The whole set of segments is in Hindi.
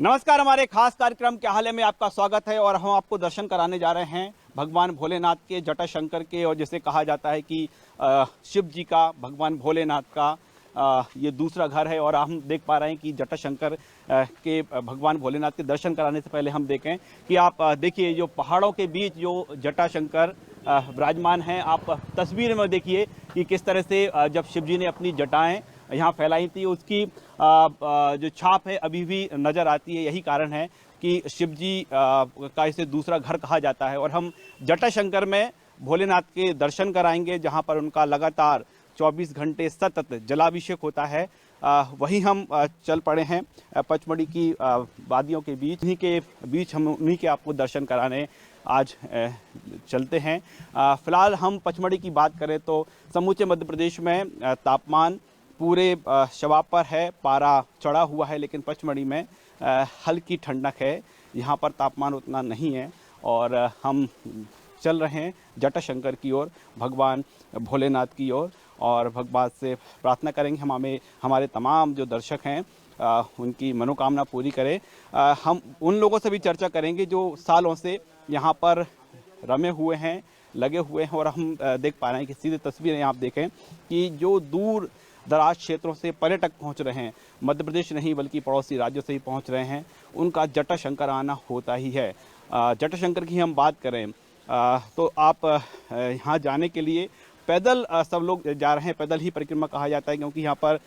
नमस्कार, हमारे खास कार्यक्रम क्या हाल है में आपका स्वागत है और हम आपको दर्शन कराने जा रहे हैं भगवान भोलेनाथ के, जटाशंकर के, और जिसे कहा जाता है कि शिव जी का, भगवान भोलेनाथ का ये दूसरा घर है। और हम देख पा रहे हैं कि जटाशंकर के भगवान भोलेनाथ के दर्शन कराने से पहले हम देखें कि आप देखिए जो पहाड़ों के बीच जो जटाशंकर विराजमान हैं। आप तस्वीर में देखिए कि किस तरह से जब शिव जी ने अपनी जटाएँ यहाँ फैलाई थी, उसकी जो छाप है अभी भी नज़र आती है। यही कारण है कि शिव जी का इसे दूसरा घर कहा जाता है। और हम जटाशंकर में भोलेनाथ के दर्शन कराएंगे, जहाँ पर उनका लगातार 24 घंटे सतत जलाभिषेक होता है। वहीं हम चल पड़े हैं पचमढ़ी की वादियों के बीच। हम उन्हीं के आपको दर्शन कराने आज चलते हैं। फिलहाल हम पचमढ़ी की बात करें तो समूचे मध्य प्रदेश में तापमान पूरे शवाब पर है, पारा चढ़ा हुआ है, लेकिन पचमढ़ी में हल्की ठंडक है। यहाँ पर तापमान उतना नहीं है। और हम चल रहे हैं जटाशंकर की ओर, भगवान भोलेनाथ की ओर, और भगवान से प्रार्थना करेंगे हमारे तमाम जो दर्शक हैं उनकी मनोकामना पूरी करें। हम उन लोगों से भी चर्चा करेंगे जो सालों से यहाँ पर रमे हुए हैं, लगे हुए हैं। और हम देख पा रहे हैं कि सीधे तस्वीरें आप देखें कि जो दूर दराज क्षेत्रों से पर्यटक पहुंच रहे हैं, मध्य प्रदेश नहीं बल्कि पड़ोसी राज्यों से ही पहुंच रहे हैं, उनका जटाशंकर आना होता ही है। जटाशंकर की हम बात करें तो आप यहाँ जाने के लिए पैदल सब लोग जा रहे हैं। पैदल ही परिक्रमा कहा जाता है, क्योंकि यहाँ पर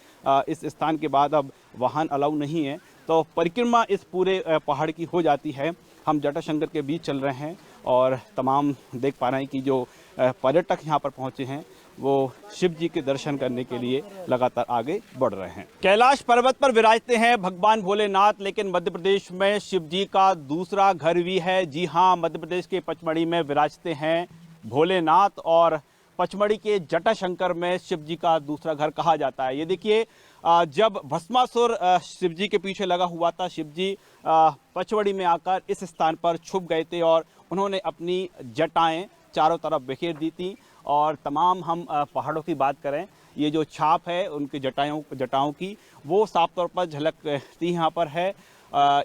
इस स्थान के बाद अब वाहन अलाउ नहीं है, तो परिक्रमा इस पूरे पहाड़ की हो जाती है। हम जटाशंकर के बीच चल रहे हैं और तमाम देख पा रहे हैं कि जो पर्यटक यहाँ पर पहुँचे हैं वो शिव जी के दर्शन करने के लिए लगातार आगे बढ़ रहे हैं। कैलाश पर्वत पर विराजते हैं भगवान भोलेनाथ, लेकिन मध्य प्रदेश में शिव जी का दूसरा घर भी है। जी हाँ, मध्य प्रदेश के पचमढ़ी में विराजते हैं भोलेनाथ, और पचमढ़ी के जटाशंकर में शिव जी का दूसरा घर कहा जाता है। ये देखिए, जब भस्मासुर शिव जी के पीछे लगा हुआ था, शिव जी पचमढ़ी में आकर इस स्थान पर छुप गए थे और उन्होंने अपनी जटाएं चारों तरफ बिखेर दी थी। और तमाम हम पहाड़ों की बात करें, ये जो छाप है उनकी जटाओं की, वो साफ तौर पर झलकती यहाँ पर है।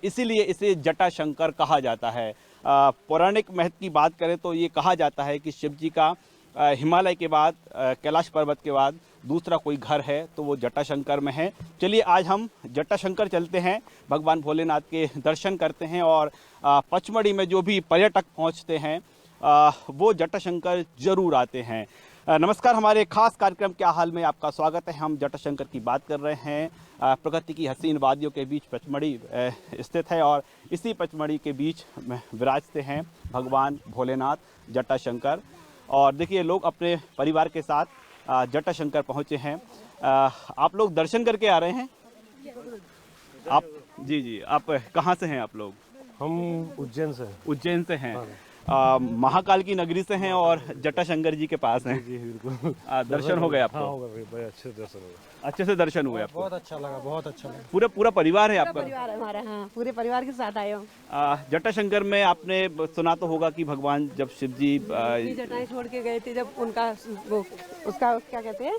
इसीलिए इसे जटाशंकर कहा जाता है। पौराणिक महत्व की बात करें तो ये कहा जाता है कि शिव जी का हिमालय के बाद, कैलाश पर्वत के बाद दूसरा कोई घर है तो वो जटाशंकर में है। चलिए आज हम जटाशंकर चलते हैं, भगवान भोलेनाथ के दर्शन करते हैं। और पचमढ़ी में जो भी पर्यटक पहुंचते हैं वो जटाशंकर जरूर आते हैं। नमस्कार, हमारे खास कार्यक्रम क्या हाल में आपका स्वागत है। हम जटाशंकर की बात कर रहे हैं। प्रकृति की हसीन वादियों के बीच पचमढ़ी स्थित है, और इसी पचमढ़ी के बीच विराजते हैं भगवान भोलेनाथ जटाशंकर। और देखिए, लोग अपने परिवार के साथ जटाशंकर पहुँचे हैं। आप लोग दर्शन करके आ रहे हैं? आप जी, आप कहाँ से हैं आप लोग? हम उज्जैन से हैं। महाकाल की नगरी से हैं और जटाशंकर जी के पास हैं। जी बिल्कुल। दर्शन हो गए आपको? हाँ, हो गए, बड़े अच्छे दर्शन हुए। अच्छे से दर्शन हुए आपको? बहुत अच्छा लगा, बहुत अच्छा लगा। पूरा परिवार है आपका? परिवार है हमारा, हाँ, पूरे परिवार के साथ आए हो। जटाशंकर में आपने सुना तो होगा कि भगवान जब शिव जी जटाएं छोड़ के गए थे, जब उनका वो उसका क्या कहते हैं,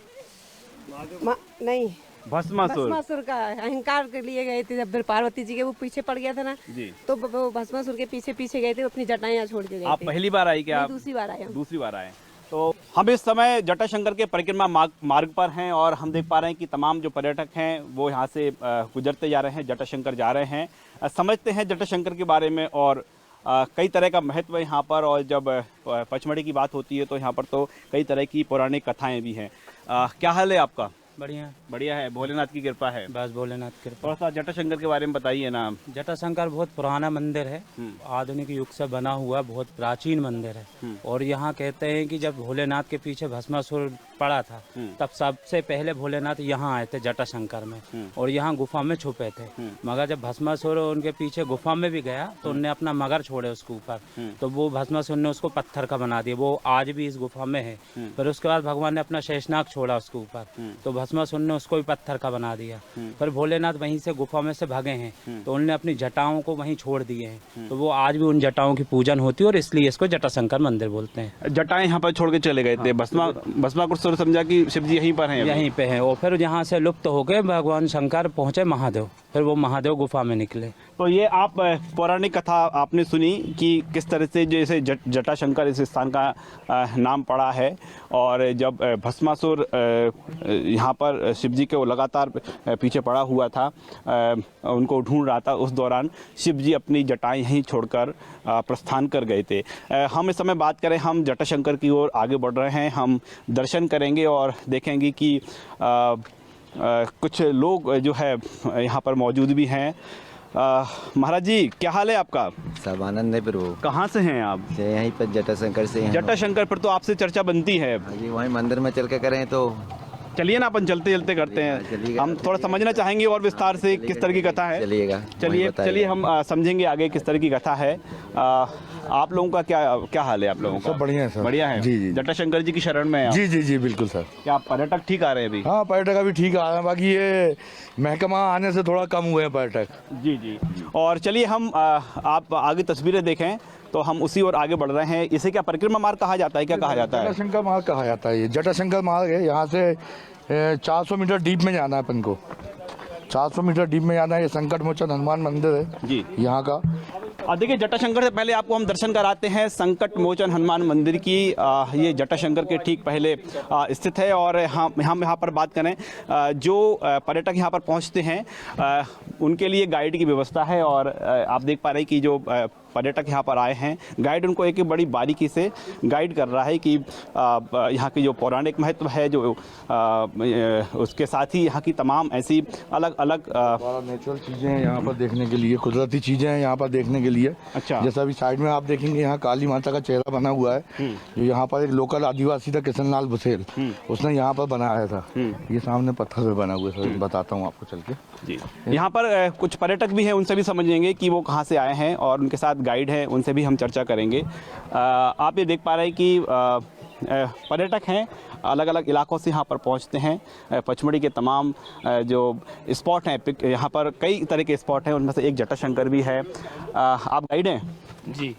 नहीं, भस्मासुर का अहंकार के लिए गए थे। जब फिर पार्वती जी के वो पीछे पड़ गया था ना जी, तो वो भस्मासुर के पीछे गए थे, अपनी जटाएं यहाँ छोड़ के गए थे। आप पहली बार आई क्या? दूसरी बार आए। दूसरी बार आए। तो हम इस समय जटाशंकर के परिक्रमा मार्ग पर हैं और हम देख पा रहे हैं कि तमाम जो पर्यटक हैं वो यहाँ से गुजरते जा रहे हैं, जटाशंकर जा रहे हैं। समझते हैं जटाशंकर के बारे में, और कई तरह का महत्व है यहाँ पर। और जब पचमढ़ी की बात होती है तो यहाँ पर तो कई तरह की पौराणिक कथाएं भी हैं। क्या हाल है आपका? बढ़िया है, भोलेनाथ की कृपा है। बस भोलेनाथ की कृपा। थोड़ा सा जटाशंकर के बारे में बताइए ना। जटाशंकर बहुत पुराना मंदिर है, आधुनिक युग से बना हुआ बहुत प्राचीन मंदिर है। और यहाँ कहते हैं कि जब भोलेनाथ के पीछे भस्मासुर पड़ा था, तब सबसे पहले भोलेनाथ यहाँ आए थे जटाशंकर में, और यहाँ गुफा में छुपे थे। मगर जब भस्मासुर उनके पीछे गुफा में भी गया तो उनने अपना मगर छोड़े उसके ऊपर, तो वो भस्मासुर ने उसको पत्थर का बना दिया। वो आज भी इस गुफा में है। फिर उसके बाद भगवान ने अपना शेषनाग छोड़ा उसके ऊपर, तो भस्मासुर ने उसको भी पत्थर का बना दिया। फिर भोलेनाथ वहीं से गुफा में से भागे हैं, तो उन्होंने अपनी जटाओं को वहीं छोड़ दिए हैं। तो वो आज भी उन जटाओं की पूजन होती है, और इसलिए इसको जटाशंकर मंदिर बोलते हैं। जटाएं यहाँ पर छोड़ के चले गए थे। भस्मासुर समझा कि शिव जी यहीं पर हैं, यहीं पे हैं। और फिर यहाँ से लुप्त होकर भगवान शंकर पहुँचे महादेव। फिर वो महादेव गुफा में निकले। तो ये आप पौराणिक कथा आपने सुनी कि किस तरह से जैसे जटाशंकर इस स्थान का नाम पड़ा है, और जब भस्मासुर यहाँ पर शिव जी के वो लगातार पीछे पड़ा हुआ था, उनको ढूंढ रहा था, उस दौरान शिव जी अपनी जटाएं यहीं छोड़कर प्रस्थान कर गए थे। हम इस समय बात करें, हम जटाशंकर की ओर आगे बढ़ रहे हैं, हम दर्शन करेंगे और देखेंगे कि कुछ लोग जो है यहाँ पर मौजूद भी हैं। महाराज जी, क्या हाल है आपका? सब आनंद है प्रभु। कहाँ से हैं आप? से यहीं पर जटाशंकर से हैं। जटाशंकर पर तो आपसे चर्चा बनती है। हाँ जी, वहीं मंदिर में चल के करें तो चलिए ना, अपन चलते चलते करते हैं। हम थोड़ा समझना चाहेंगे और विस्तार से किस तरह की कथा है। चलिएगा, चलिए हम समझेंगे आगे किस तरह की कथा है। आप लोगों का क्या हाल है? आप लोगों का सब बढ़िया है सर। बढ़िया है जी जी जटाशंकर जी की शरण में हैं जी जी जी बिल्कुल सर। क्या पर्यटक ठीक आ रहे हैं अभी? हाँ, पर्यटक अभी ठीक आ रहे हैं, बाकी ये महकमा आने से थोड़ा कम हुए हैं पर्यटक। जी जी। और चलिए हम आप आगे तस्वीरें देखें तो हम उसी ओर आगे बढ़ रहे हैं। इसे क्या परिक्रमा मार्ग कहा जाता है? क्या कहा जाता है? जटाशंकर मार्ग कहा जाता है। ये जटाशंकर मार्ग है, यहाँ से 400 मीटर डीप में जाना है अपन को। 400 मीटर डीप में जाना है। ये संकट मोचन हनुमान मंदिर है जी यहाँ का। देखिए, जटाशंकर से पहले आपको हम दर्शन कराते हैं संकट मोचन हनुमान मंदिर की। ये जटाशंकर के ठीक पहले स्थित है। और हम यहाँ पर बात करें, जो पर्यटक यहाँ पर पहुँचते हैं उनके लिए गाइड की व्यवस्था है। और आप देख पा रहे हैं कि जो पर्यटक यहाँ पर आए हैं, गाइड उनको एक बड़ी बारीकी से गाइड कर रहा है कि यहाँ की जो पौराणिक महत्व है, जो उसके साथ ही यहाँ की तमाम ऐसी अलग अलग नेचुरल चीज़ें हैं यहाँ पर देखने के लिए, कुदरती चीज़ें हैं यहाँ पर देखने के लिए। अच्छा। जैसा अभी साइड में आप देखेंगे, यहाँ काली माता का चेहरा बना हुआ है, जो यहाँ पर एक लोकल आदिवासी था किशन लाल बसेल, उसने यहाँ पर बनाया था। ये सामने पत्थर पे बना हुआ है सर, बताता हूँ आपको चल के। जी, यहाँ पर कुछ पर्यटक भी हैं, उनसे भी समझेंगे कि वो कहाँ से आए हैं, और उनके साथ गाइड है, उनसे भी हम चर्चा करेंगे। आप ये देख पा रहे हैं कि पर्यटक हैं, अलग अलग इलाकों से यहाँ पर पहुँचते हैं। पचमढ़ी के तमाम जो स्पॉट हैं, यहाँ पर कई तरह के स्पॉट हैं, उनमें से एक जटाशंकर भी है। आप गाइड हैं? जी।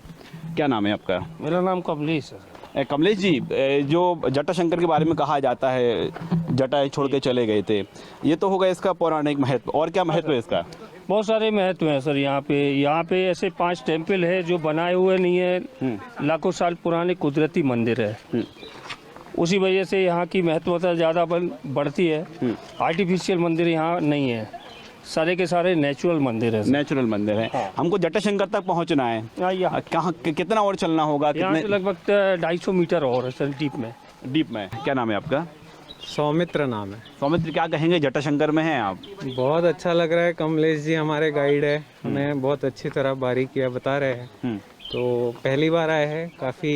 क्या नाम है आपका? मेरा नाम कमलेश है। कमलेश जी, जो जटाशंकर के बारे में कहा जाता है, जटा छोड़ के चले गए थे, ये तो होगा इसका पौराणिक महत्व। और क्या महत्व है इसका? बहुत सारे महत्व हैं सर। यहाँ पे ऐसे 5 टेम्पल है जो बनाए हुए नहीं है, लाखों साल पुराने कुदरती मंदिर है। उसी वजह से यहाँ की महत्वता ज़्यादा बढ़ती है। आर्टिफिशियल मंदिर यहाँ नहीं है, सारे के सारे नेचुरल मंदिर है। नेचुरल मंदिर है। हाँ। हमको जटाशंकर तक पहुँचना है, कहाँ कितना और चलना होगा? यहाँ से लगभग 250 मीटर और है सर डीप में। क्या नाम है आपका? सौमित्र नाम है। सौमित्र, क्या कहेंगे, जटाशंकर में हैं आप? बहुत अच्छा लग रहा है। कमलेश जी हमारे गाइड है, हमें बहुत अच्छी तरह बारीकियां बता रहे हैं। तो पहली बार आए हैं, काफ़ी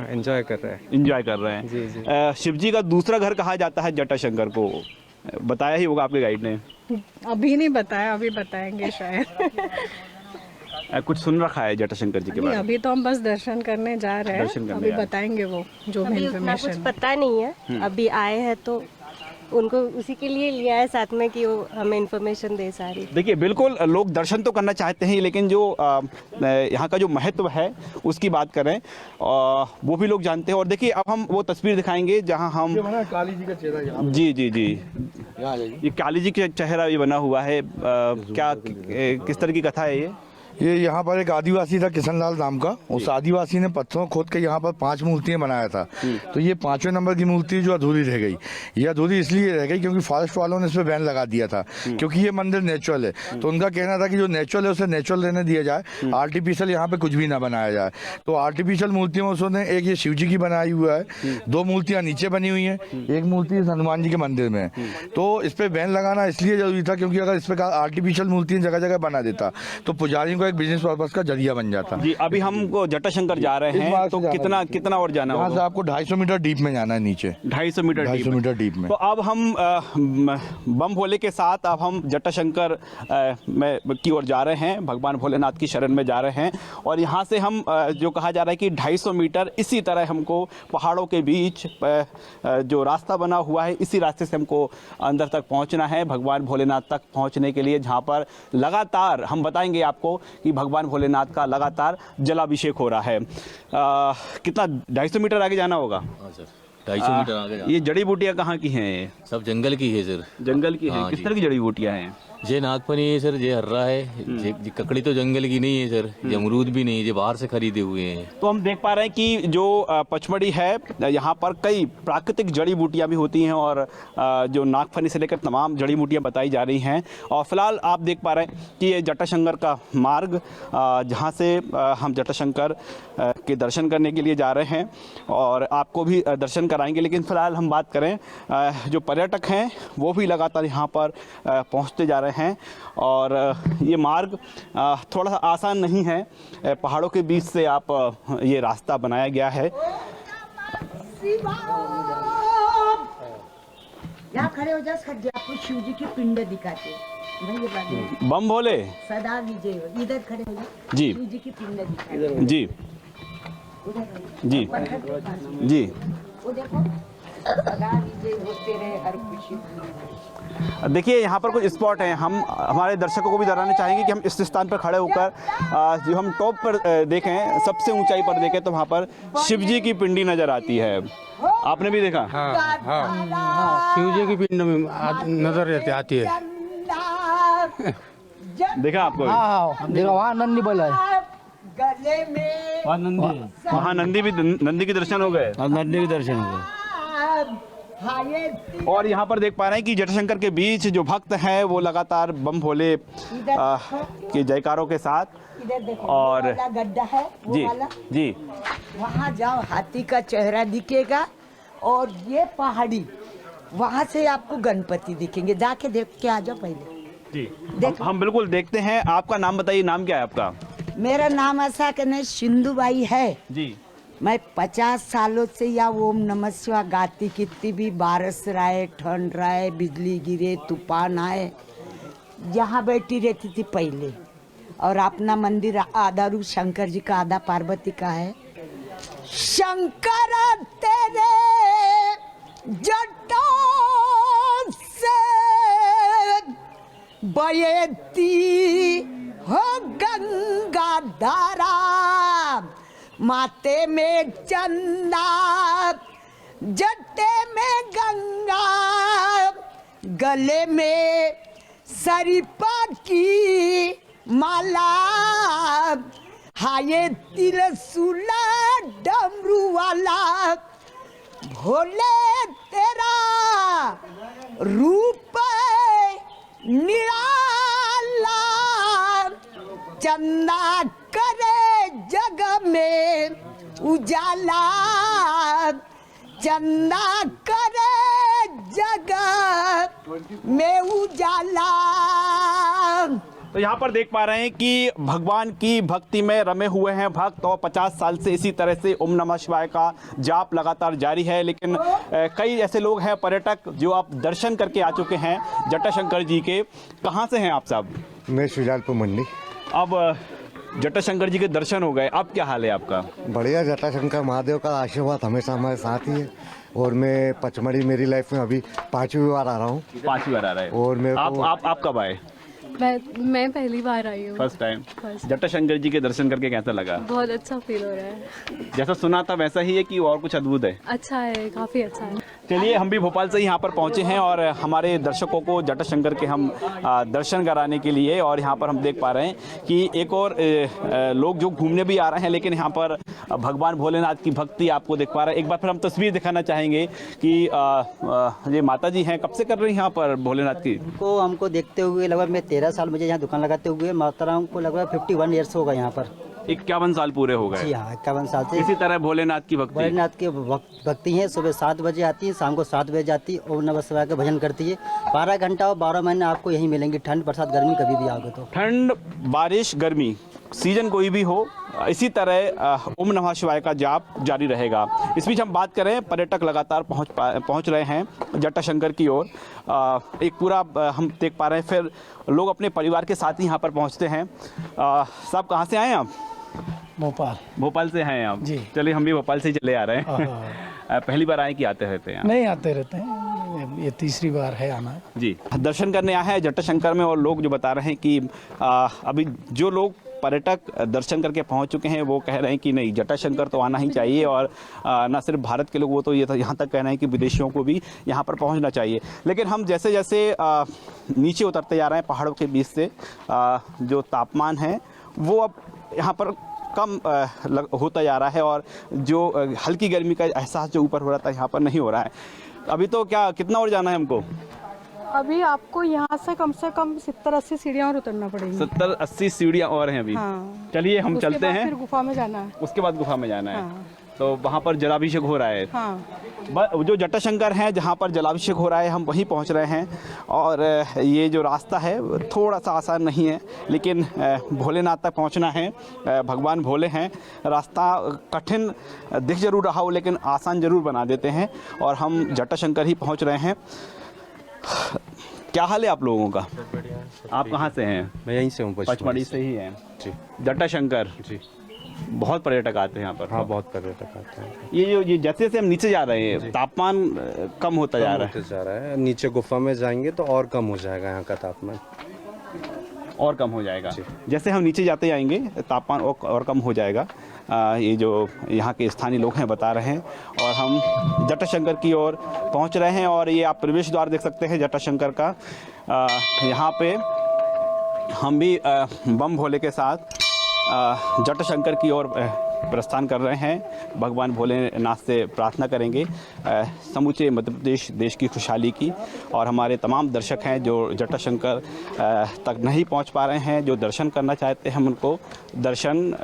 एंजॉय कर रहे हैं। एंजॉय कर रहे हैं। जी जी। शिव जी का दूसरा घर कहा जाता है जटाशंकर को, बताया ही होगा आपके गाइड ने। अभी नहीं बताया, अभी बताएंगे शायद। कुछ सुन रखा है जटाशंकर जी के बारे में? अभी तो हम बस दर्शन करने जा रहे हैं, अभी बताएंगे वो जो भी इन्फॉर्मेशन। कुछ इन्फॉर्मेशन। पता नहीं है, अभी आए हैं तो उनको उसी के लिए लिया है साथ में कि वो हमें इन्फॉर्मेशन दे सारी। देखिए, बिल्कुल लोग दर्शन तो करना चाहते हैं, लेकिन जो यहाँ का जो महत्व है उसकी बात करें वो भी लोग जानते हैं। और देखिए, अब हम वो तस्वीर दिखाएंगे जहाँ हम काली जी का चेहरा। जी जी जी, ये काली जी का चेहरा भी बना हुआ है। क्या किस तरह की कथा है ये? ये यहाँ पर एक आदिवासी था किशन लाल नाम का, उस आदिवासी ने पत्थरों खोद के यहाँ पर 5 मूर्तियाँ बनाया था। तो ये 5वें नंबर की मूर्ति जो अधूरी रह गई, ये अधूरी इसलिए रह गई क्योंकि फॉरेस्ट वालों ने इस पर बैन लगा दिया था, क्योंकि ये मंदिर नेचुरल है। तो उनका कहना था कि जो नेचुरल है उसे नेचुरल रहने दिया जाए, आर्टिफिशियल यहाँ पे कुछ भी ना बनाया जाए। तो आर्टिफिशियल मूर्तियों में उसने एक ये शिव जी की बनाई हुआ है, 2 मूर्तियाँ नीचे बनी हुई हैं, एक मूर्ति इस हनुमान जी के मंदिर में है। तो इस पर बैन लगाना इसलिए जरूरी था क्योंकि अगर इस पर आर्टिफिशियल मूर्तियाँ जगह जगह बना देता तो पुजारियों को एक बिजनेस पर्पज का जरिया बन जाता। जी, अभी हमको जटाशंकर जा रहे हैं, तो कितना और जाना होगा? यहाँ से आपको 250 मीटर डीप में जाना है नीचे। 250 मीटर डीप में। तो अब हम बम भोले के साथ अब हम जटाशंकर में की ओर जा रहे हैं, भगवान भोलेनाथ की शरण में जा रहे हैं। और यहाँ से हम जो कहा जा रहा है कि 250 मीटर इसी तरह हमको पहाड़ों के बीच जो रास्ता बना हुआ है, इसी रास्ते से हमको अंदर तक पहुँचना है, भगवान भोलेनाथ तक पहुँचने के लिए, जहाँ पर लगातार हम बताएंगे आपको कि भगवान भोलेनाथ का लगातार जलाभिषेक हो रहा है। कितना 250 मीटर आगे जाना होगा? हाँ सर, 250 मीटर आगे जाना। ये जड़ी बूटियाँ कहाँ की हैं? ये सब जंगल की है सर। जंगल की है। हाँ किस जी। तरह की जड़ी बूटियाँ हैं? ये नागफनी है सर, ये हर्रा है। ये ककड़ी तो जंगल की नहीं है सर, ये अमरूद भी नहीं है, ये बाहर से खरीदे हुए हैं। तो हम देख पा रहे हैं कि जो पचमढ़ी है यहाँ पर कई प्राकृतिक जड़ी बूटियाँ भी होती हैं और जो नागफनी से लेकर तमाम जड़ी बूटियाँ बताई जा रही हैं। और फिलहाल आप देख पा रहे हैं कि ये जटाशंकर का मार्ग जहाँ से हम जटाशंकर के दर्शन करने के लिए जा रहे हैं और आपको भी दर्शन कराएंगे। लेकिन फिलहाल हम बात करें जो पर्यटक हैं वो भी लगातार यहाँ पर पहुँचते जा रहे हैं और ये मार्ग थोड़ा सा आसान नहीं है। पहाड़ों के बीच से आप ये रास्ता बनाया गया है। यहाँ खड़े हो जा सर, आपको शिव जी की पिंड दिखाते हैं। ये बात बम भोले सदा विजय, इधर खड़े हो जा, जी शिव जी की पिंड दिखाते जी जी जी। वो देखो सदा विजय होते रहे हर खुशी। देखिए यहाँ पर कुछ स्पॉट हैं, हम हमारे दर्शकों को भी बताना चाहेंगे कि हम इस स्थान पर खड़े होकर जो हम टॉप पर देखें, सबसे ऊंचाई पर देखें तो वहाँ पर शिव जी की पिंडी नजर आती है। आपने भी देखा? हाँ, शिव जी की पिंड में नजर आती है। देखा आपको? वहाँ नंदी बोला है, गले में वहाँ नंदी के दर्शन हो गए। नंदी के दर्शन हो गए। और यहाँ पर देख पा रहे हैं कि जटाशंकर के बीच जो भक्त हैं वो लगातार बम भोले के जयकारों के साथ, इधर देखो और वाला गड्ढा है वो जी वाला, जी वहाँ जाओ हाथी का चेहरा दिखेगा और ये पहाड़ी, वहाँ से आपको गणपति दिखेंगे, जाके देख के आ जाओ पहले। जी हम बिल्कुल देखते हैं। आपका नाम बताइए, नाम क्या है आपका? मेरा नाम ऐसा कहने सिंधुबाई है जी। मैं 50 सालों से या ओम नमः शिवाय गाती, कितनी भी बारिश रहे, ठंड रहे, बिजली गिरे, तूफान आए, यहाँ बैठी रहती थी पहले। और अपना मंदिर आधा रूप शंकर जी का, आधा पार्वती का है। शंकर तेरे जटों से बहती हो गंगा धारा, माथे में चंदा जटे में गंगा, गले में सरिपा की माला, हाये तिलसुला डमरू वाला, भोले तेरा रूप निराला, चंदा करे जग में उजाला, चंदा करे जग में उजाला। तो यहाँ पर देख पा रहे हैं कि भगवान की भक्ति में रमे हुए हैं भक्त और 50 साल से इसी तरह से ओम नमः शिवाय का जाप लगातार जारी है। लेकिन कई ऐसे लोग हैं पर्यटक जो आप दर्शन करके आ चुके हैं जटाशंकर जी के। कहाँ से हैं आप साहब? मैं शुजालपुर मंडी। अब जटाशंकर जी के दर्शन हो गए, अब क्या हाल है आपका? बढ़िया, जटाशंकर महादेव का आशीर्वाद हमेशा हमारे साथ ही है। और मैं पचमढ़ी मेरी लाइफ में अभी 5वीं बार आ रहा हूँ। 5वीं बार आ रहा है। और मेरे आप कब आए? मैं पहली बार आई हूँ। First time. जटाशंकर जी के दर्शन करके कैसा लगा? बहुत अच्छा फील हो रहा है। जैसा सुना था वैसा ही है कि और कुछ अद्भुत है? अच्छा है, काफी अच्छा है। चलिए, हम भी भोपाल से यहाँ पर पहुँचे हैं और हमारे दर्शकों को जटाशंकर के हम दर्शन कराने के लिए, और यहाँ पर हम देख पा रहे हैं कि एक और लोग जो घूमने भी आ रहे हैं, लेकिन यहाँ पर भगवान भोलेनाथ की भक्ति आपको देख पा रहे हैं। एक बार फिर हम तस्वीर दिखाना चाहेंगे कि ये माता जी हैं, कब से कर रही हैं यहाँ पर भोलेनाथ की? हमको देखते हुए लगभग मैं 13 साल मुझे यहाँ दुकान लगाते हुए, माता राम को लगभग 51 ईयर्स होगा यहाँ पर। 51 साल पूरे हो गए? जी हाँ, 51 साल से इसी तरह भोलेनाथ की भक्ति है। सुबह 7 बजे आती है, शाम को 7 बजे जाती है, ओम नमः शिवाय का भजन करती है। 12 घंटा और 12 महीने आपको यहीं मिलेंगे, ठंड बरसात गर्मी कभी भी आओगे तो। ठंड बारिश गर्मी सीजन कोई भी हो, इसी तरह ओम नमः शिवाय का जाप जारी रहेगा। इस बीच हम बात करें, पर्यटक लगातार पहुंच रहे हैं जटाशंकर की ओर। एक पूरा हम देख पा रहे हैं, फिर लोग अपने परिवार के साथ ही यहाँ पर पहुँचते हैं। साहब कहाँ से आए हैं आप? भोपाल से हैं आप? जी। चलिए, हम भी भोपाल से ही चले आ रहे हैं। पहली बार आए कि आते रहते हैं? नहीं, आते रहते हैं, ये तीसरी बार है आना। जी, दर्शन करने आए हैं जटाशंकर में, और लोग जो बता रहे हैं कि अभी जो लोग पर्यटक दर्शन करके पहुंच चुके हैं वो कह रहे हैं कि नहीं, जटाशंकर तो आना ही चाहिए, और न सिर्फ भारत के लोग, वो तो ये यहाँ तक कह रहे हैं कि विदेशियों को भी यहाँ पर पहुँचना चाहिए। लेकिन हम जैसे जैसे नीचे उतरते जा रहे हैं पहाड़ों के बीच से, जो तापमान है वो अब यहाँ पर कम होता जा रहा है, और जो हल्की गर्मी का एहसास जो ऊपर हो रहा था यहाँ पर नहीं हो रहा है। अभी तो क्या, कितना और जाना है हमको? अभी आपको यहाँ से कम 70-80 सीढ़ियाँ और उतरना पड़ेगी। 70-80 सीढ़ियाँ और हैं अभी। हाँ। चलिए हम चलते हैं। फिर गुफा में जाना है। उसके बाद गुफा में जाना है। हाँ। तो वहाँ पर जलाभिषेक हो रहा है। हाँ। जो जटाशंकर है जहाँ पर जलाभिषेक हो रहा है, हम वहीं पहुँच रहे हैं। और ये जो रास्ता है थोड़ा सा आसान नहीं है, लेकिन भोलेनाथ तक पहुँचना है। भगवान भोले हैं, रास्ता कठिन दिख जरूर रहा हो लेकिन आसान ज़रूर बना देते हैं, और हम जटाशंकर ही पहुँच रहे हैं। क्या हाल है आप लोगों का? आप कहाँ से हैं? मैं यहीं से हूँ, पचमढ़ी से ही हैं जी। जटाशंकर जी, बहुत पर्यटक आते हैं यहाँ पर। हाँ, बहुत पर्यटक आते हैं। ये जैसे जैसे हम नीचे जा रहे हैं तापमान कम होता जा रहा है। नीचे गुफा में जाएंगे तो और कम हो जाएगा यहाँ का तापमान, और कम हो जाएगा। जैसे हम नीचे जाते जाएंगे तापमान और कम हो जाएगा। ये जो यहाँ के स्थानीय लोग हैं बता रहे हैं, और हम जटाशंकर की ओर पहुँच रहे हैं। और ये आप प्रवेश द्वार देख सकते हैं जटाशंकर का। यहाँ पे हम भी बम भोले के साथ जटाशंकर की ओर प्रस्थान कर रहे हैं। भगवान भोलेनाथ से प्रार्थना करेंगे समूचे मध्य प्रदेश देश की खुशहाली की, और हमारे तमाम दर्शक हैं जो जटाशंकर तक नहीं पहुंच पा रहे हैं, जो दर्शन करना चाहते हैं हम उनको दर्शन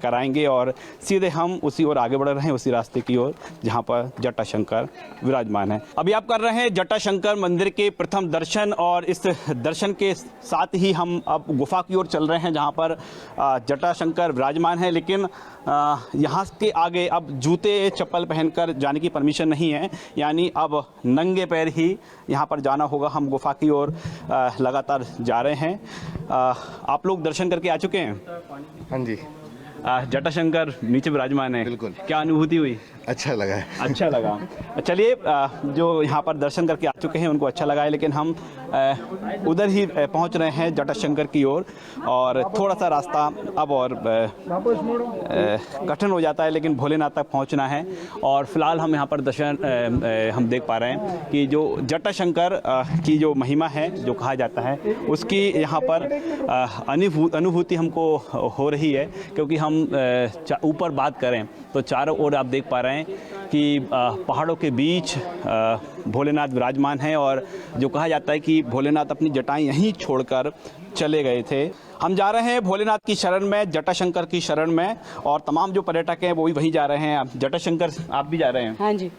कराएंगे, और सीधे हम उसी ओर आगे बढ़ रहे हैं, उसी रास्ते की ओर जहां पर जटाशंकर विराजमान है। अभी आप कर रहे हैं जटाशंकर मंदिर के प्रथम दर्शन, और इस दर्शन के साथ ही हम अब गुफा की ओर चल रहे हैं जहाँ पर जटाशंकर विराजमान है। लेकिन यहाँ के आगे अब जूते चप्पल पहनकर जाने की परमिशन नहीं है, यानी अब नंगे पैर ही यहाँ पर जाना होगा। हम गुफा की ओर लगातार जा रहे हैं। आप लोग दर्शन करके आ चुके हैं? हाँ जी। जटाशंकर नीचे विराजमान है, बिल्कुल। क्या अनुभूति हुई? अच्छा लगा है। अच्छा लगा। चलिए, जो यहाँ पर दर्शन करके आ चुके हैं उनको अच्छा लगा है, लेकिन हम उधर ही पहुँच रहे हैं जटाशंकर की ओर, और थोड़ा सा रास्ता अब और कठिन हो जाता है, लेकिन भोलेनाथ तक पहुँचना है। और फिलहाल हम यहाँ पर दर्शन हम देख पा रहे हैं कि जो जटाशंकर की जो महिमा है, जो कहा जाता है, उसकी यहाँ पर अनुभूति हमको हो रही है। क्योंकि हम ऊपर बात करें तो चारों ओर आप देख पा रहे हैं कि पहाड़ों के बीच भोलेनाथ विराजमान हैं, और जो कहा जाता है कि भोलेनाथ अपनी जटाएं यहीं छोड़कर चले गए थे। हम जा रहे हैं भोलेनाथ की शरण में, जटाशंकर की शरण में, और तमाम जो पर्यटक हैं वो भी वहीं जा रहे हैं। जटाशंकर आप भी जा रहे हैं? हाँ जी।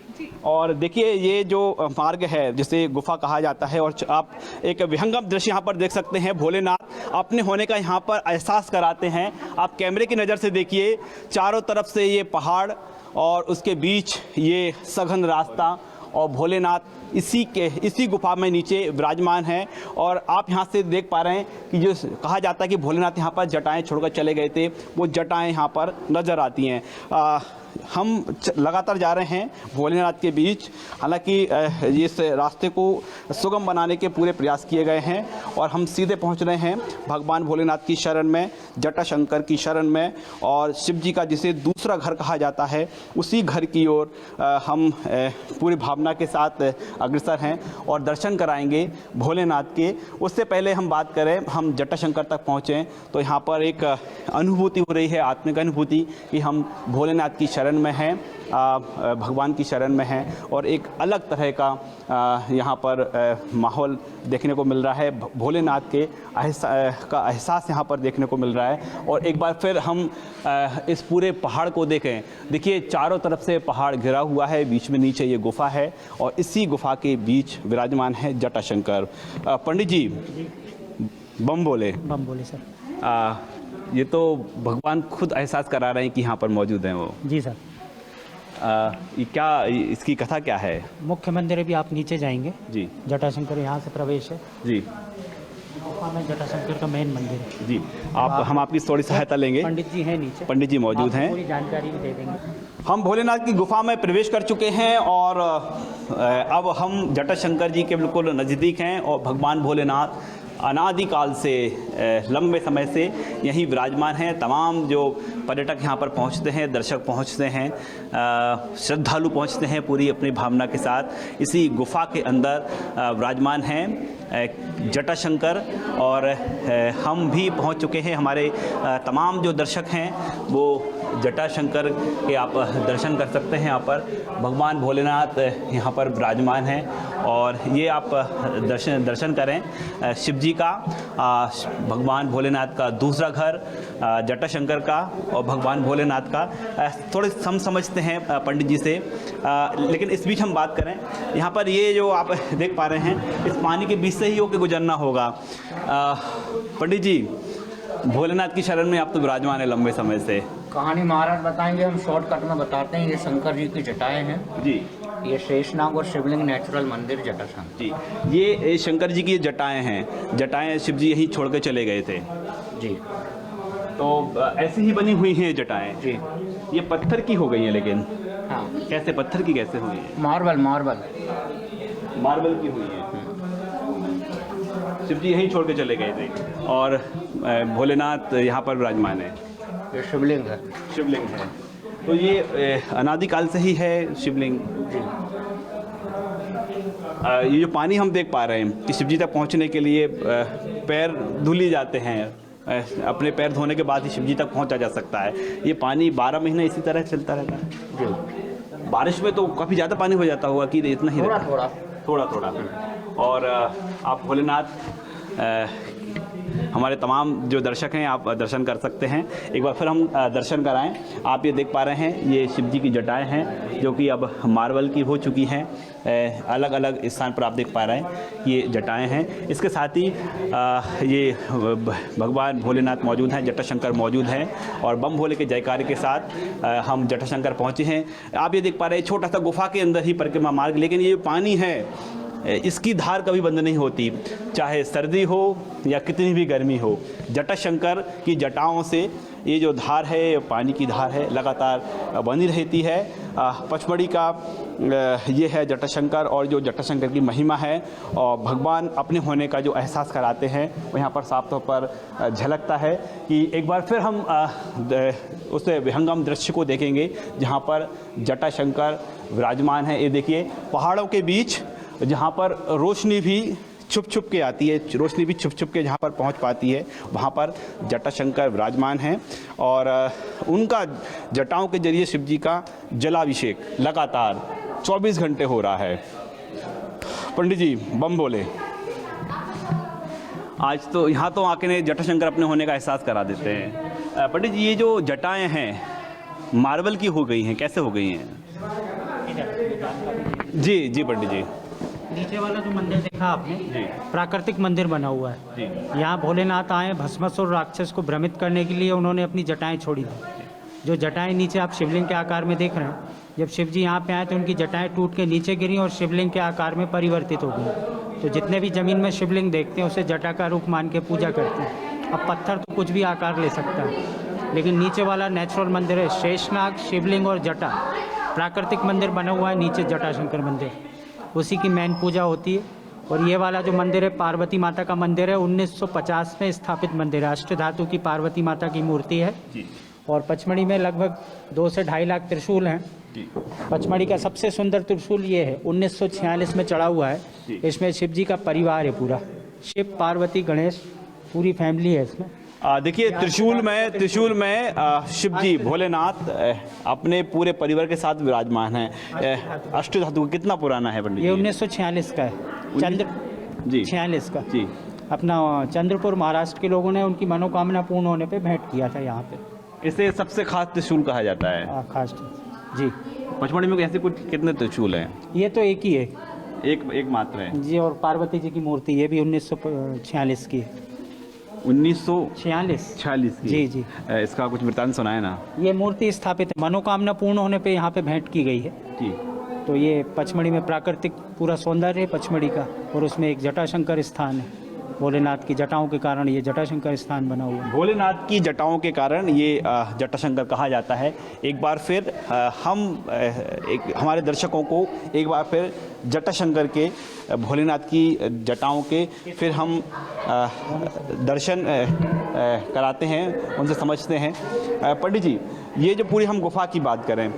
और देखिए, ये जो मार्ग है जिसे गुफा कहा जाता है, और आप एक विहंगम दृश्य यहाँ पर देख सकते हैं। भोलेनाथ अपने होने का यहाँ पर एहसास कराते हैं। आप कैमरे की नज़र से देखिए, चारों तरफ से ये पहाड़ और उसके बीच ये सघन रास्ता, और भोलेनाथ इसी गुफा में नीचे विराजमान है। और आप यहाँ से देख पा रहे हैं कि जो कहा जाता है कि भोलेनाथ यहाँ पर जटाएं छोड़कर चले गए थे, वो जटाएं यहाँ पर नज़र आती हैं। हम लगातार जा रहे हैं भोलेनाथ के बीच। हालांकि इस रास्ते को सुगम बनाने के पूरे प्रयास किए गए हैं, और हम सीधे पहुंच रहे हैं भगवान भोलेनाथ की शरण में, जटाशंकर की शरण में, और शिव जी का जिसे दूसरा घर कहा जाता है, उसी घर की ओर हम पूरी भावना के साथ अग्रसर हैं और दर्शन कराएंगे भोलेनाथ के। उससे पहले हम बात करें, हम जटाशंकर तक पहुँचें तो यहाँ पर एक अनुभूति हो रही है, आत्मिक अनुभूति, कि हम भोलेनाथ की शरण में हैं, भगवान की शरण में हैं, और एक अलग तरह का यहाँ पर माहौल देखने को मिल रहा है। भोलेनाथ के का एहसास यहाँ पर देखने को मिल रहा है। और एक बार फिर हम इस पूरे पहाड़ को देखें, देखिए चारों तरफ से पहाड़ घिरा हुआ है, बीच में नीचे ये गुफा है, और इसी गुफा के बीच विराजमान है जटाशंकर। पंडित जी, बम बोले सर। ये तो भगवान खुद एहसास करा रहे हैं कि यहाँ पर मौजूद हैं वो। जी सर। ये क्या, इसकी कथा क्या है? मुख्य मंदिर है, भी आप नीचे जाएंगे जी, जटाशंकर यहाँ से प्रवेश है जी। गुफा में जटाशंकर का मेन मंदिर है जी। हम आपकी थोड़ी सहायता लेंगे। पंडित जी हैं नीचे, पंडित जी मौजूद हैं, पूरी जानकारी भी दे देंगे। हम भोलेनाथ की गुफा में प्रवेश कर चुके हैं, और अब हम जटाशंकर जी के बिल्कुल नज़दीक हैं, और भगवान भोलेनाथ अनादिकाल से लंबे समय से यहीं विराजमान हैं। तमाम जो पर्यटक यहाँ पर पहुँचते हैं, दर्शक पहुँचते हैं, श्रद्धालु पहुँचते हैं पूरी अपनी भावना के साथ। इसी गुफा के अंदर विराजमान हैं जटाशंकर और हम भी पहुँच चुके हैं। हमारे तमाम जो दर्शक हैं वो जटाशंकर के आप दर्शन कर सकते हैं। यहाँ पर भगवान भोलेनाथ यहाँ पर विराजमान हैं और ये आप दर्शन करें शिव जी का, भगवान भोलेनाथ का दूसरा घर जटाशंकर का और भगवान भोलेनाथ का। थोड़े हम समझते हैं पंडित जी से, लेकिन इस बीच हम बात करें, यहाँ पर ये जो आप देख पा रहे हैं इस पानी के बीच से ही होकर गुजरना होगा। पंडित जी, भोलेनाथ की शरण में आप तो विराजमान है लंबे समय से। कहानी महाराज बताएंगे, हम शॉर्टकट में बताते हैं। ये शंकर जी की जटाएं हैं जी, ये शेषनाग और शिवलिंग नेचुरल मंदिर जटाशंकर जी। ये शंकर जी की जटाएं हैं, जटाएं शिव जी यहीं छोड़ के चले गए थे जी। तो ऐसे ही बनी हुई हैं जटाएं जी। ये पत्थर की हो गई हैं, लेकिन हाँ, कैसे पत्थर की कैसे हुई है? मार्बल की हुई है। शिव जी यहीं छोड़ के चले गए थे और भोलेनाथ यहाँ पर विराजमान है। ये शिवलिंग है। शिवलिंग है, तो ये अनादिकाल से ही है शिवलिंग। ये जो पानी हम देख पा रहे हैं कि शिव जी तक पहुँचने के लिए पैर धुली जाते हैं, अपने पैर धोने के बाद ही शिव जी तक पहुँचा जा सकता है। ये पानी 12 महीने इसी तरह चलता रहता है जी। बारिश में तो काफ़ी ज़्यादा पानी हो जाता होगा कि इतना ही थोड़ा। और आप भोलेनाथ हमारे तमाम जो दर्शक हैं आप दर्शन कर सकते हैं। एक बार फिर हम दर्शन कराएं। आप ये देख पा रहे हैं ये शिव जी की जटाएं हैं जो कि अब मार्बल की हो चुकी हैं। अलग अलग स्थान पर आप देख पा रहे हैं ये जटाएं हैं। इसके साथ ही ये भगवान भोलेनाथ मौजूद हैं, जटाशंकर मौजूद हैं और बम भोले के जयकारे के साथ हम जटाशंकर पहुँचे हैं। आप ये देख पा रहे हैं छोटा सा गुफा के अंदर ही परिक्रमा मार्ग, लेकिन ये पानी है इसकी धार कभी बंद नहीं होती, चाहे सर्दी हो या कितनी भी गर्मी हो। जटाशंकर की जटाओं से ये जो धार है, पानी की धार है, लगातार बनी रहती है। पचमढ़ी का ये है जटाशंकर और जो जटाशंकर की महिमा है और भगवान अपने होने का जो एहसास कराते हैं वो यहाँ पर साफ तौर पर झलकता है। कि एक बार फिर हम उस विहंगम दृश्य को देखेंगे जहाँ पर जटाशंकर विराजमान है। ये देखिए पहाड़ों के बीच जहाँ पर रोशनी भी छुप के आती है, रोशनी भी छुप के जहाँ पर पहुँच पाती है, वहाँ पर जटाशंकर विराजमान हैं और उनका जटाओं के जरिए शिव जी का जलाभिषेक लगातार 24 घंटे हो रहा है। पंडित जी बम बोले, आज तो यहाँ तो आके ने जटाशंकर अपने होने का एहसास करा देते हैं। पंडित जी ये जो जटाएं हैं मार्बल की हो गई हैं, कैसे हो गई हैं? जी पंडित जी। नीचे वाला जो मंदिर देखा आपने प्राकृतिक मंदिर बना हुआ है। यहाँ भोलेनाथ आए भस्मासुर राक्षस को भ्रमित करने के लिए, उन्होंने अपनी जटाएं छोड़ी थी। जो जटाएं नीचे आप शिवलिंग के आकार में देख रहे हैं, जब शिव जी यहाँ पे आए तो उनकी जटाएं टूट के नीचे गिरी और शिवलिंग के आकार में परिवर्तित हो गई। तो जितने भी जमीन में शिवलिंग देखते हैं उसे जटा का रूप मान के पूजा करते हैं। अब पत्थर तो कुछ भी आकार ले सकता है, लेकिन नीचे वाला नेचुरल मंदिर है। शेषनाग, शिवलिंग और जटा प्राकृतिक मंदिर बना हुआ है। नीचे जटाशंकर मंदिर, उसी की मेन पूजा होती है। और ये वाला जो मंदिर है पार्वती माता का मंदिर है, 1950 में स्थापित मंदिर है। अष्टधातु की पार्वती माता की मूर्ति है और पचमढ़ी में लगभग 2 से 2.5 लाख त्रिशूल हैं। पचमढ़ी का सबसे सुंदर त्रिशूल ये है, 1946 में चढ़ा हुआ है। इसमें शिव जी का परिवार है पूरा, शिव पार्वती गणेश पूरी फैमिली है इसमें। देखिए त्रिशूल में शिव जी भोलेनाथ अपने पूरे परिवार के साथ विराजमान हैं। अष्टधातु कितना पुराना है पंडित? ये 1946 का है, 46 का जी। अपना चंद्रपुर महाराष्ट्र के लोगों ने उनकी मनोकामना पूर्ण होने पे भेंट किया था यहाँ पे। इसे सबसे खास त्रिशूल कहा जाता है। खास जी। पचमढ़ी में ऐसे कुछ कितने त्रिशूल हैं? ये तो एक ही है, एक मात्र है जी। और पार्वती जी की मूर्ति ये भी 1946 की है। 1946 की? जी। इसका कुछ वृत्तांत सुनाए ना। ये मूर्ति स्थापित है, मनोकामना पूर्ण होने पे यहाँ पे भेंट की गई है जी। तो ये पचमढ़ी में प्राकृतिक पूरा सौंदर्य है पचमढ़ी का, और उसमें एक जटाशंकर स्थान है। भोलेनाथ की जटाओं के कारण ये जटाशंकर स्थान बना हुआ है। भोलेनाथ की जटाओं के कारण ये जटाशंकर कहा जाता है। एक बार फिर हमारे दर्शकों को एक बार फिर जटाशंकर के भोलेनाथ की जटाओं के फिर हम दर्शन कराते हैं, उनसे समझते हैं। पंडित जी, ये जो पूरी हम गुफा की बात करें,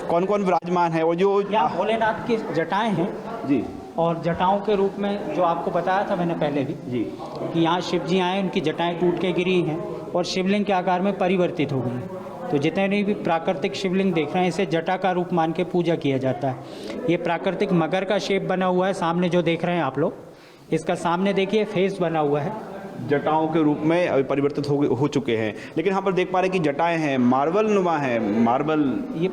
कौन कौन विराजमान है? वो जो यहाँ भोलेनाथ की जटाएं हैं जी, और जटाओं के रूप में जो आपको बताया था मैंने पहले भी जी कि यहाँ शिव जी आए, उनकी जटाएं टूट के गिरी हैं और शिवलिंग के आकार में परिवर्तित हो गई हैं। तो जितने भी प्राकृतिक शिवलिंग देख रहे हैं इसे जटा का रूप मान के पूजा किया जाता है। ये प्राकृतिक मगर का शेप बना हुआ है, सामने जो देख रहे हैं आप लोग, इसका सामने देखिए फेस बना हुआ है, जटाओं के रूप में अभी परिवर्तित हो चुके हैं। लेकिन यहाँ पर देख पा रहे हैं कि जटाएं हैं, मार्बल नुमा है, मार्बल, ये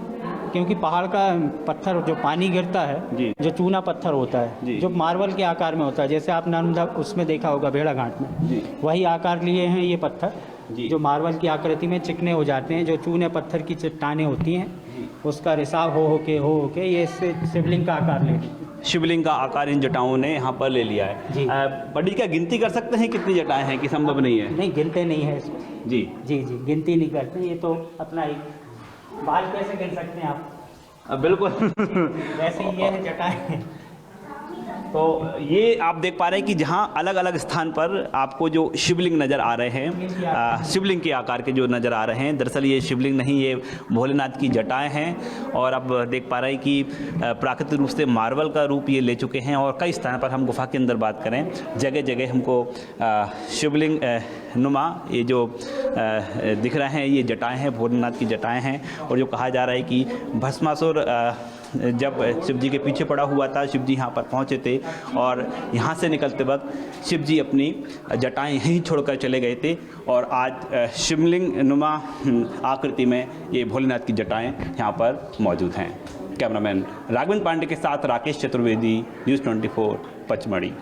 क्योंकि पहाड़ का पत्थर जो पानी गिरता है, जो चूना पत्थर होता है, जो मार्बल के आकार में होता है, जैसे आप नर्मदा उसमें देखा होगा भेड़ा घाट में, वही आकार लिए हैं ये पत्थर, जो मार्बल की आकृति में चिकने हो जाते हैं। जो चूने पत्थर की चट्टानें होती हैं उसका रिसाव हो के ये शिवलिंग का आकार ले लेती है। शिवलिंग का आकार इन जटाओं ने यहाँ पर ले लिया है। पंडित, क्या गिनती कर सकते हैं कितनी जटाएं हैं कि संभव नहीं है? नहीं, गिनते नहीं है इसमें। जी जी जी, गिनती नहीं करते, ये तो अपना ही बाल कैसे गिन सकते हैं आप? बिल्कुल वैसे ही ये है जटाएं। तो ये आप देख पा रहे हैं कि जहाँ अलग अलग स्थान पर आपको जो शिवलिंग नज़र आ रहे हैं, शिवलिंग के आकार के जो नज़र आ रहे हैं, दरअसल ये शिवलिंग नहीं, ये भोलेनाथ की जटाएं हैं। और अब देख पा रहे हैं कि प्राकृतिक रूप से मार्बल का रूप ये ले चुके हैं। और कई स्थान पर हम गुफा के अंदर बात करें, जगह जगह हमको शिवलिंग नुमा ये जो दिख रहे हैं, ये जटाएँ हैं, भोलेनाथ की जटाएँ हैं। और जो कहा जा रहा है कि भस्मासुर जब शिव जी के पीछे पड़ा हुआ था, शिव जी यहाँ पर पहुँचे थे और यहाँ से निकलते वक्त शिव जी अपनी जटाएं यहीं छोड़कर चले गए थे। और आज शिवलिंग नुमा आकृति में ये भोलेनाथ की जटाएं यहाँ पर मौजूद हैं। कैमरामैन राघवेंद्र पांडे के साथ राकेश चतुर्वेदी, न्यूज़ 24 पचमढ़ी।